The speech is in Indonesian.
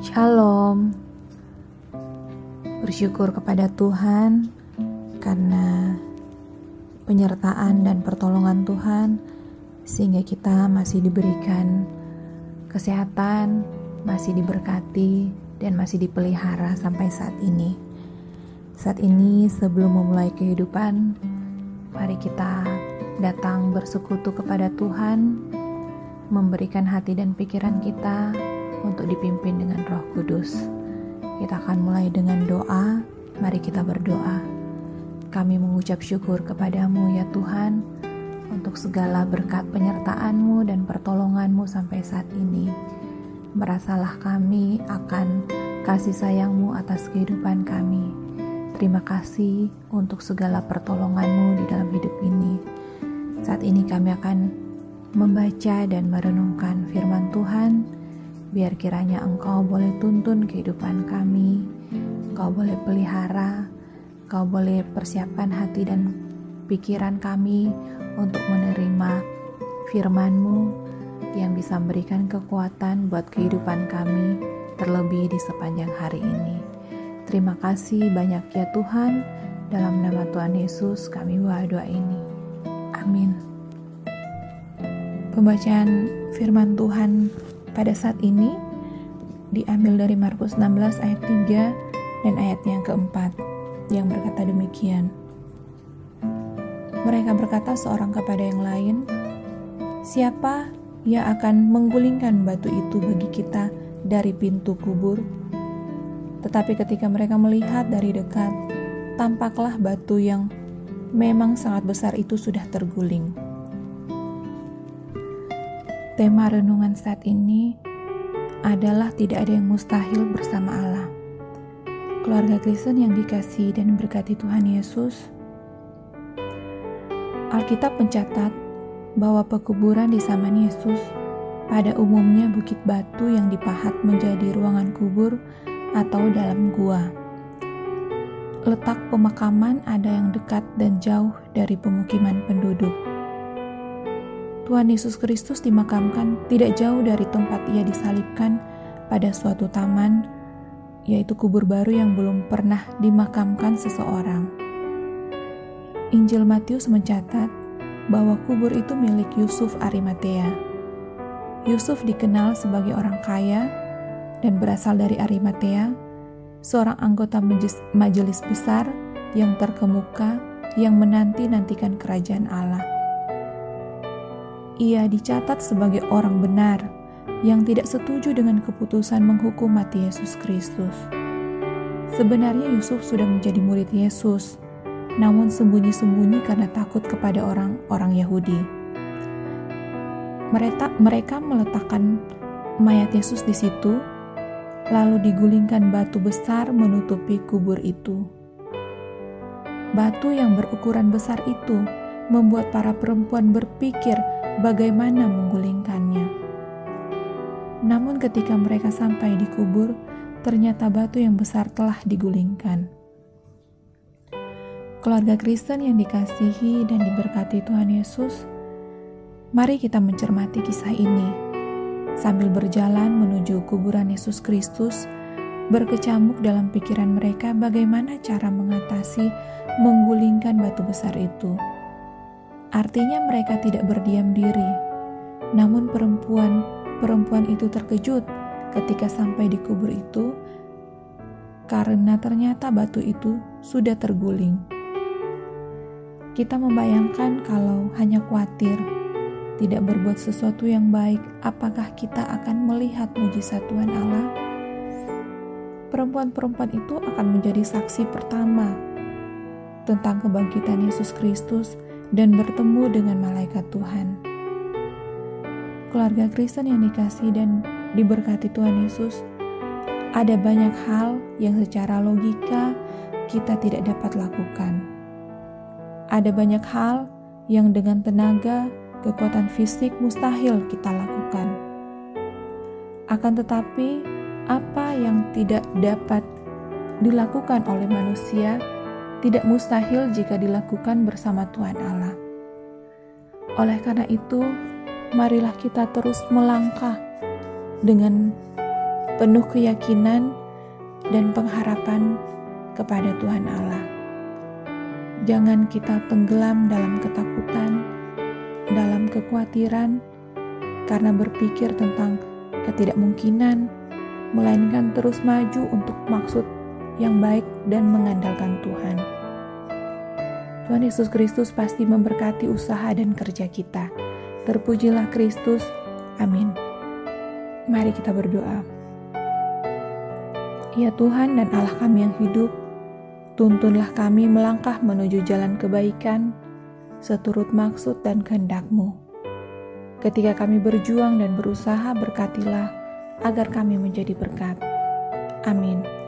Shalom. Bersyukur kepada Tuhan karena penyertaan dan pertolongan Tuhan sehingga kita masih diberikan kesehatan, masih diberkati dan masih dipelihara sampai saat ini. Saat ini sebelum memulai kehidupan, mari kita datang bersekutu kepada Tuhan, memberikan hati dan pikiran kita untuk dipimpin dengan Roh Kudus. Kita akan mulai dengan doa. Mari kita berdoa. Kami mengucap syukur kepadamu ya Tuhan, untuk segala berkat penyertaan-Mu dan pertolongan-Mu sampai saat ini. Merasalah kami akan kasih sayang-Mu atas kehidupan kami. Terima kasih untuk segala pertolongan-Mu di dalam hidup ini. Saat ini kami akan membaca dan merenungkan firman Tuhan. Biar kiranya Engkau boleh tuntun kehidupan kami, Engkau boleh pelihara, Engkau boleh persiapkan hati dan pikiran kami untuk menerima firman-Mu yang bisa memberikan kekuatan buat kehidupan kami, terlebih di sepanjang hari ini. Terima kasih banyak ya Tuhan, dalam nama Tuhan Yesus kami berdoa ini. Amin. Pembacaan firman Tuhan pada saat ini diambil dari Markus 16 ayat 3 dan ayat yang keempat yang berkata demikian. Mereka berkata seorang kepada yang lain, "Siapa yang akan menggulingkan batu itu bagi kita dari pintu kubur?" Tetapi ketika mereka melihat dari dekat, tampaklah batu yang memang sangat besar itu sudah terguling. Tema renungan saat ini adalah tidak ada yang mustahil bersama Allah. Keluarga Kristen yang dikasihi dan berkati Tuhan Yesus, Alkitab mencatat bahwa pekuburan di zaman Yesus pada umumnya bukit batu yang dipahat menjadi ruangan kubur atau dalam gua. Letak pemakaman ada yang dekat dan jauh dari pemukiman penduduk. Tuhan Yesus Kristus dimakamkan tidak jauh dari tempat Ia disalibkan pada suatu taman, yaitu kubur baru yang belum pernah dimakamkan seseorang. Injil Matius mencatat bahwa kubur itu milik Yusuf Arimatea. Yusuf dikenal sebagai orang kaya dan berasal dari Arimatea, seorang anggota majelis besar yang terkemuka yang menanti-nantikan kerajaan Allah. Ia dicatat sebagai orang benar yang tidak setuju dengan keputusan menghukum mati Yesus Kristus. Sebenarnya Yusuf sudah menjadi murid Yesus, namun sembunyi-sembunyi karena takut kepada orang-orang Yahudi. Mereka meletakkan mayat Yesus di situ, lalu digulingkan batu besar menutupi kubur itu. Batu yang berukuran besar itu membuat para perempuan berpikir bagaimana menggulingkannya. Namun ketika mereka sampai di kubur, ternyata batu yang besar telah digulingkan. Keluarga Kristen yang dikasihi dan diberkati Tuhan Yesus, mari kita mencermati kisah ini. Sambil berjalan menuju kuburan Yesus Kristus, berkecamuk dalam pikiran mereka bagaimana cara mengatasi menggulingkan batu besar itu. Artinya mereka tidak berdiam diri, namun perempuan itu terkejut ketika sampai di kubur itu karena ternyata batu itu sudah terguling. Kita membayangkan kalau hanya khawatir, tidak berbuat sesuatu yang baik, apakah kita akan melihat mujizat Tuhan Allah? Perempuan-perempuan itu akan menjadi saksi pertama tentang kebangkitan Yesus Kristus dan bertemu dengan malaikat Tuhan. Keluarga Kristen yang dikasihi dan diberkati Tuhan Yesus, ada banyak hal yang secara logika kita tidak dapat lakukan. Ada banyak hal yang dengan tenaga, kekuatan fisik mustahil kita lakukan. Akan tetapi, apa yang tidak dapat dilakukan oleh manusia tidak mustahil jika dilakukan bersama Tuhan Allah. Oleh karena itu, marilah kita terus melangkah dengan penuh keyakinan dan pengharapan kepada Tuhan Allah. Jangan kita tenggelam dalam ketakutan, dalam kekhawatiran, karena berpikir tentang ketidakmungkinan, melainkan terus maju untuk maksud yang baik dan mengandalkan Tuhan. Tuhan Yesus Kristus pasti memberkati usaha dan kerja kita. Terpujilah Kristus. Amin. Mari kita berdoa. Ya Tuhan dan Allah kami yang hidup, tuntunlah kami melangkah menuju jalan kebaikan, seturut maksud dan kehendak-Mu. Ketika kami berjuang dan berusaha, berkatilah agar kami menjadi berkat. Amin.